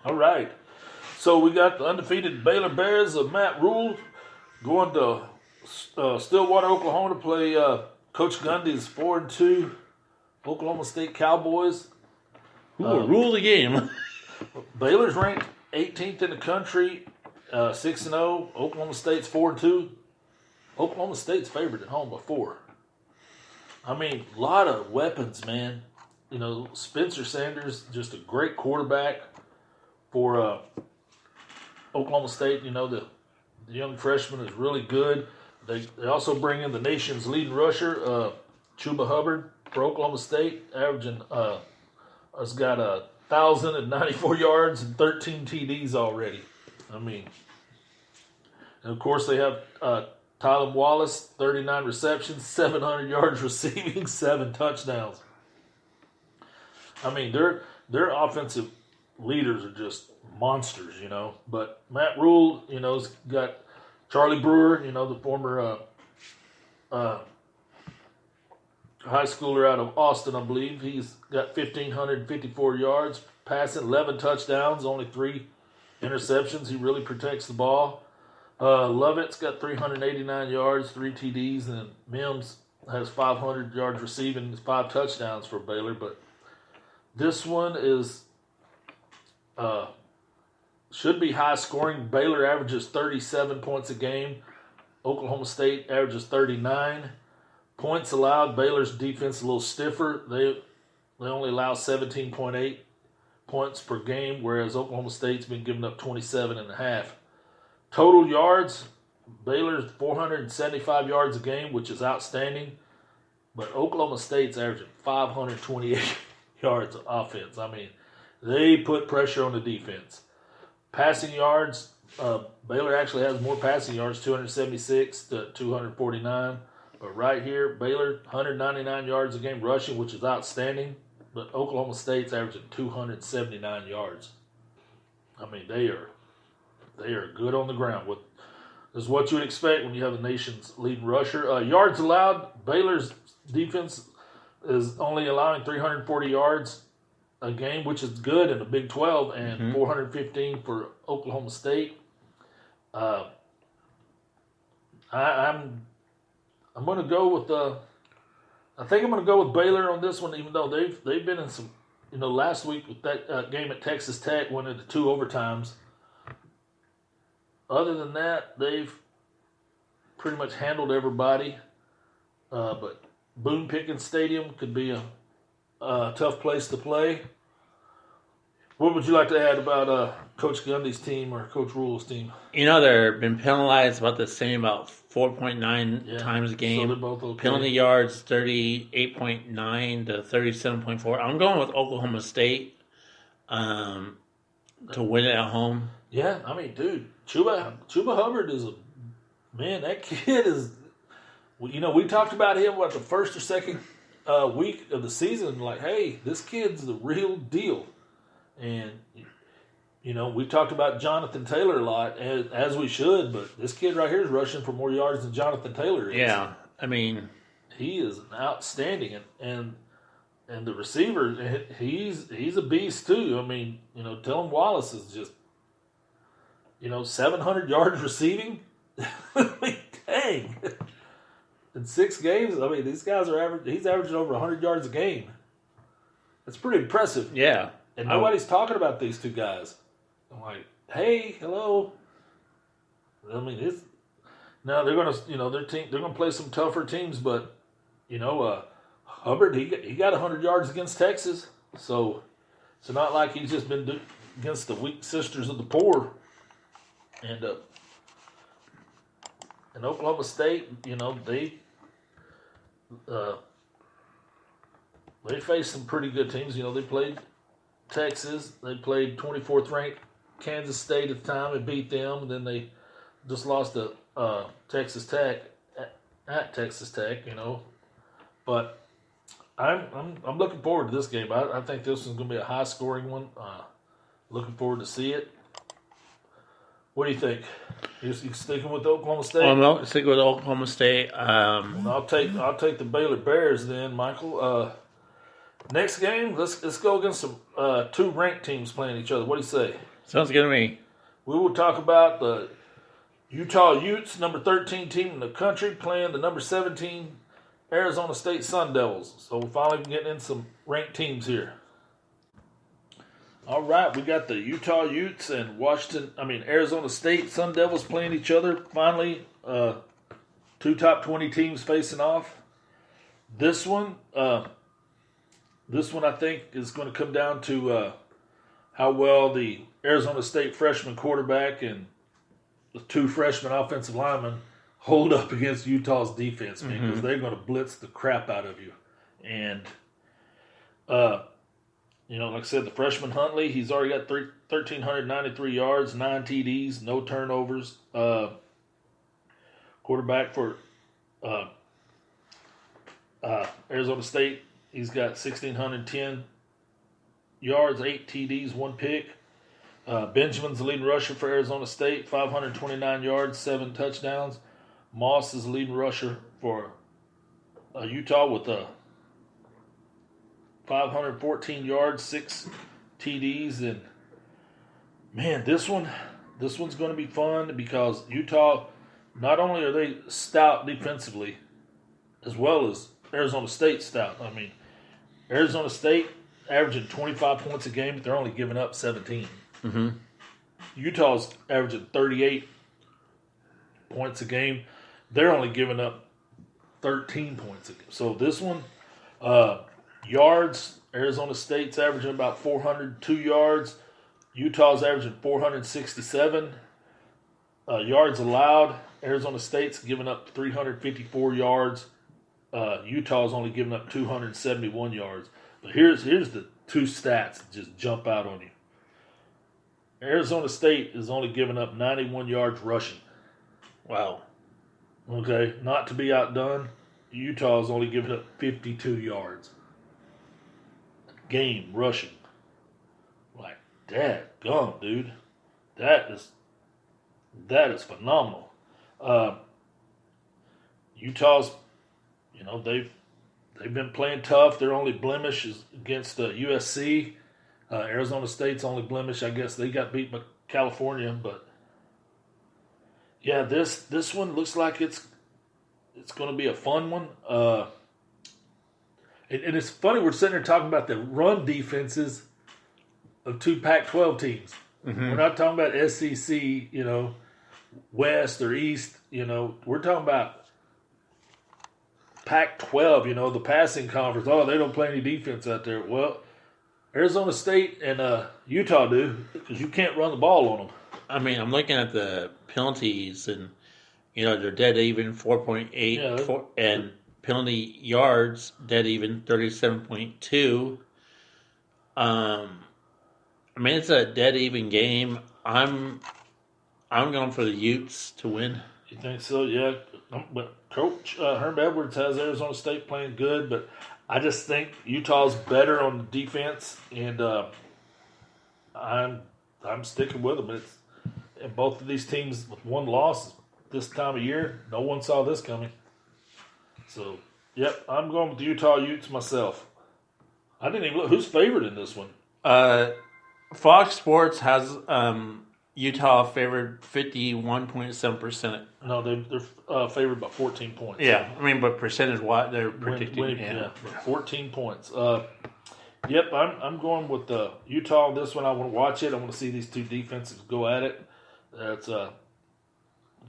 All right. So we got the undefeated Baylor Bears of Matt Rule going to Stillwater, Oklahoma to play Coach Gundy's 4-2 Oklahoma State Cowboys. Who will rule the game? Baylor's ranked 18th in the country, 6-0. Oklahoma State's 4-2. Oklahoma State's favored at home by 4. I mean, a lot of weapons, man. You know, Spencer Sanders, just a great quarterback for Oklahoma State. You know, the young freshman is really good. They also bring in the nation's leading rusher, Chuba Hubbard, for Oklahoma State, averaging has got 1,094 yards and 13 TDs already. I mean, and of course they have Tylan Wallace, 39 receptions, 700 yards receiving, 7 touchdowns. I mean, their offensive leaders are just monsters, you know. But Matt Rule, you know, has got Charlie Brewer, you know, the former high schooler out of Austin, I believe. He's got 1,554 yards, passing 11 touchdowns, only 3 interceptions. He really protects the ball. Lovett's got 389 yards, 3 TDs, and Mims has 500 yards receiving, 5 touchdowns for Baylor. But this one is should be high scoring. Baylor averages 37 points a game. Oklahoma State averages 39. Points allowed, Baylor's defense is a little stiffer. They only allow 17.8 points per game, whereas Oklahoma State's been giving up 27.5. Total yards, Baylor's 475 yards a game, which is outstanding. But Oklahoma State's averaging 528 yards of offense. I mean, they put pressure on the defense. Passing yards, Baylor actually has more passing yards, 276 to 249. But right here, Baylor, 199 yards a game rushing, which is outstanding. But Oklahoma State's averaging 279 yards. I mean, they are good on the ground. This is what you would expect when you have the nation's leading rusher. Yards allowed, Baylor's defense is only allowing 340 yards a game, which is good in the Big 12, and 415 for Oklahoma State. I'm going to go with I think I'm going to go with Baylor on this one, even though they've been in some, you know, last week with that game at Texas Tech went into 2 overtimes. Other than that, they've pretty much handled everybody. But Boone Pickens Stadium could be a tough place to play. What would you like to add about Coach Gundy's team or Coach Rule's team? You know, they've been penalized about the same, about 4.9 times a game. So they're both okay. Penalty yards, 38.9 to 37.4. I'm going with Oklahoma State to win it at home. Yeah, I mean, dude, Chuba Hubbard is man, that kid is, you know, we talked about him, the first or second week of the season, like, hey, this kid's the real deal. And, you know, we talked about Jonathan Taylor a lot, as we should, but this kid right here is rushing for more yards than Jonathan Taylor is. Yeah, I mean, he is outstanding, and the receiver, he's a beast too. I mean, you know, Tylan Wallace is just, you know, 700 yards receiving. I mean, dang. In 6 games, I mean, these guys he's averaging over 100 yards a game. That's pretty impressive. Yeah. And nobody's talking about these 2 guys. I'm like, hey, hello. I mean, now they're gonna, you know, they're gonna play some tougher teams, but you know, Hubbard he got 100 yards against Texas, so it's not like he's just been against the weak sisters of the poor. And Oklahoma State, you know, they faced some pretty good teams. You know, they played Texas. They played 24th ranked Kansas State at the time and beat them. And then they just lost to Texas Tech at Texas Tech. You know, but I'm looking forward to this game. I think this is going to be a high scoring one. Looking forward to see it. What do you think? You sticking with Oklahoma State? I'm not sticking with Oklahoma State. I'll take the Baylor Bears then, Michael. Next game, let's go against some two ranked teams playing each other. What do you say? Sounds good to me. We will talk about the Utah Utes, number 13 team in the country, playing the number 17 Arizona State Sun Devils. So we're finally getting in some ranked teams here. All right, we got the Utah Utes and Arizona State Sun Devils playing each other. Finally, two top 20 teams facing off. This one I think is going to come down to how well the Arizona State freshman quarterback and the two freshman offensive linemen hold up against Utah's defense, man, because they're going to blitz the crap out of you. And, like I said, the freshman Huntley, he's already got 1,393 yards, 9 TDs, no turnovers. Quarterback for Arizona State, he's got 1,610 yards, 8 TDs, 1 pick. Benjamin's the leading rusher for Arizona State, 529 yards, 7 touchdowns. Moss is the leading rusher for Utah with 514 yards, 6 TDs, and man, this one's going to be fun because Utah, not only are they stout defensively, as well as Arizona State stout. I mean, Arizona State averaging 25 points a game, but they're only giving up 17. Utah's averaging 38 points a game. They're only giving up 13 points a game. So this one, yards, Arizona State's averaging about 402 yards. Utah's averaging 467. Yards allowed, Arizona State's giving up 354 yards. Utah's only giving up 271 yards. But here's the two stats that just jump out on you. Arizona State is only giving up 91 yards rushing. Wow. Okay, not to be outdone, Utah is only giving up 52 yards. Game rushing. Like, dadgum, dude. That is phenomenal. Utah's, they've been playing tough. Their only blemish is against USC. Arizona State's only blemish, I guess, they got beat by California. But yeah, this one looks like it's going to be a fun one. And it's funny, we're sitting here talking about the run defenses of two Pac-12 teams. We're not talking about SEC, West or East. We're talking about Pac-12, the passing conference. Oh, they don't play any defense out there. Well, Arizona State and Utah do, because you can't run the ball on them. I mean, I'm looking at the penalties, and they're dead even 4.8, and penalty yards dead even 37.2. I mean, it's a dead even game. I'm going for the Utes to win. You think so? Yeah. But Coach Herm Edwards has Arizona State playing good, but I just think Utah's better on the defense, and I'm sticking with them. And both of these teams with one loss this time of year, no one saw this coming. So, yep, I'm going with the Utah Utes myself. I didn't even look. Who's favored in this one? Fox Sports has Utah favored 51.7%. No, they're favored by 14 points. Yeah, I mean, but percentage-wise, they're predicting. Yeah, 14 points. Yep, I'm going with Utah on this one. I want to watch it. I want to see these two defenses go at it. It's 5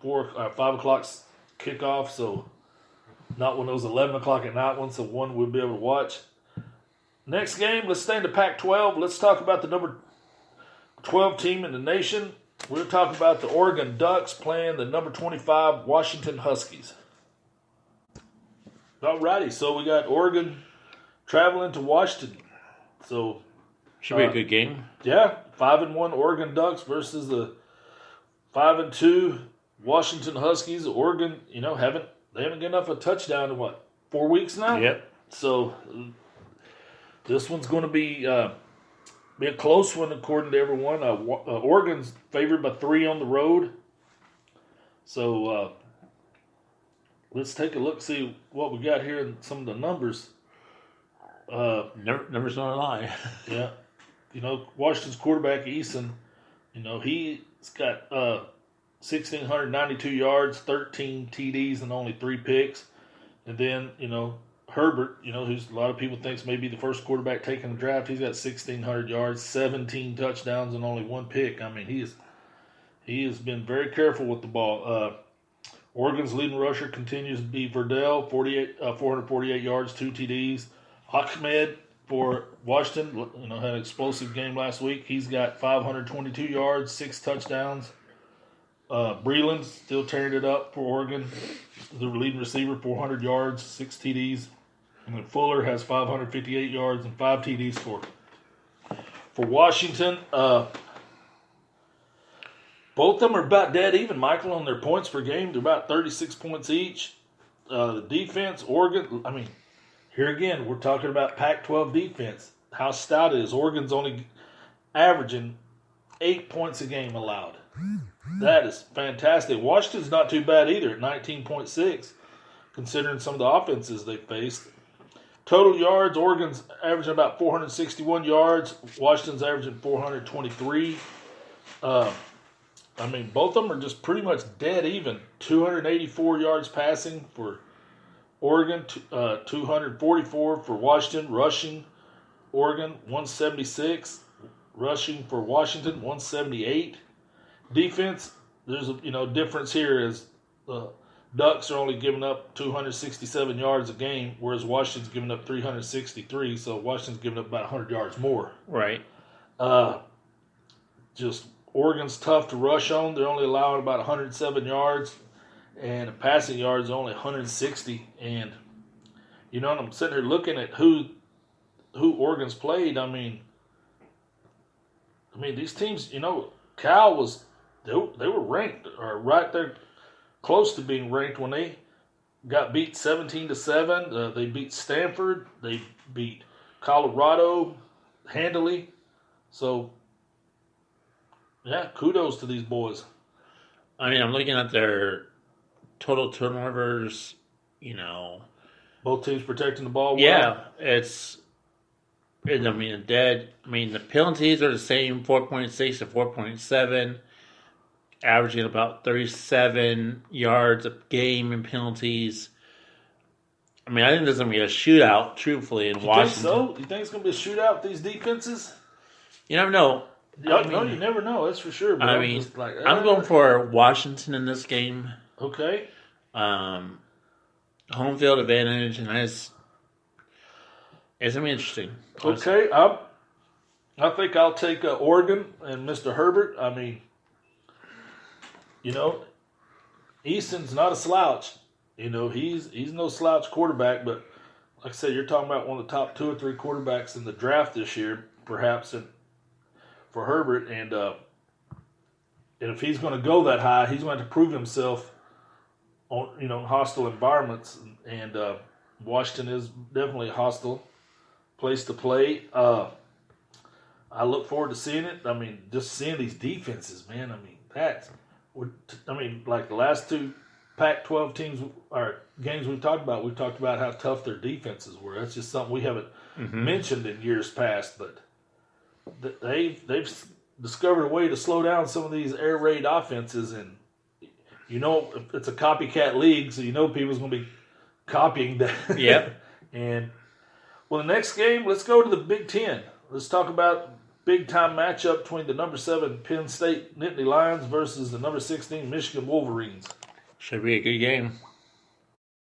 o'clock kickoff, so not one of those 11 o'clock at night ones, so one we'll be able to watch. Next game, let's stay in the Pac-12. Let's talk about the number 12 team in the nation. We're talking about the Oregon Ducks playing the number 25 Washington Huskies. Alrighty, so we got Oregon traveling to Washington. So should be a good game. Yeah, 5-1 Oregon Ducks versus the 5-2 Washington Huskies. Oregon, they haven't given enough a touchdown in 4 weeks now. Yep. So this one's going to be a close one according to everyone. Oregon's favored by 3 on the road. So let's take a look, see what we got here in some of the numbers. Numbers don't lie. Yeah. Washington's quarterback, Eason, he's got 1,692 yards, 13 TDs, and only 3 picks. And then, Herbert, who's a lot of people thinks maybe the first quarterback taking the draft, he's got 1,600 yards, 17 touchdowns, and only 1 pick. I mean, he has been very careful with the ball. Oregon's leading rusher continues to be Verdell, 448 yards, 2 TDs. Ahmed for Washington, had an explosive game last week. He's got 522 yards, 6 touchdowns. Breland's still tearing it up for Oregon. The leading receiver, 400 yards, 6 TDs. And then Fuller has 558 yards and 5 TDs for Washington. Both of them are about dead even, Michael, on their points per game. They're about 36 points each. The defense, Oregon, here again, we're talking about Pac-12 defense, how stout it is. Oregon's only averaging 8 points a game allowed. That is fantastic. Washington's not too bad either at 19.6, considering some of the offenses they faced. Total yards, Oregon's averaging about 461 yards. Washington's averaging 423. Both of them are just pretty much dead even. 284 yards passing for Oregon, 244 for Washington. Rushing, Oregon, 176. Rushing for Washington, 178. Defense, there's a difference here as the Ducks are only giving up 267 yards a game, whereas Washington's giving up 363. So Washington's giving up about 100 yards more. Right. Just Oregon's tough to rush on. They're only allowing about 107 yards, and the passing yards are only 160. And I'm sitting here looking at who Oregon's played. These teams. Cal was they were ranked or right there, close to being ranked when they got beat 17-7. They beat Stanford. They beat Colorado handily. So. Yeah, kudos to these boys. I'm looking at their total turnovers, Both teams protecting the ball well. Yeah, the penalties are the same, 4.6 to 4.7, averaging about 37 yards a game in penalties. I think there's going to be a shootout, truthfully, in Washington. Think so? You think it's going to be a shootout with these defenses? You never know. No, you never know. That's for sure. But I'm going for Washington in this game. Okay. Home field advantage, and it's going to be interesting. Okay. I think I'll take Oregon and Mr. Herbert. Easton's not a slouch. He's no slouch quarterback, but like I said, you're talking about one of the top 2 or 3 quarterbacks in the draft this year, perhaps, for Herbert, and if he's going to go that high, he's going to have to prove himself on hostile environments, and Washington is definitely a hostile place to play. I look forward to seeing it. Just seeing these defenses, man. Like the last 2 Pac-12 teams or games we've talked about how tough their defenses were. That's just something we haven't mentioned in years past, but. They've discovered a way to slow down some of these air raid offenses, and it's a copycat league, so people's going to be copying that. Yep. And the next game, let's go to the Big Ten. Let's talk about big time matchup between the number 7 Penn State Nittany Lions versus the number 16 Michigan Wolverines. Should be a good game.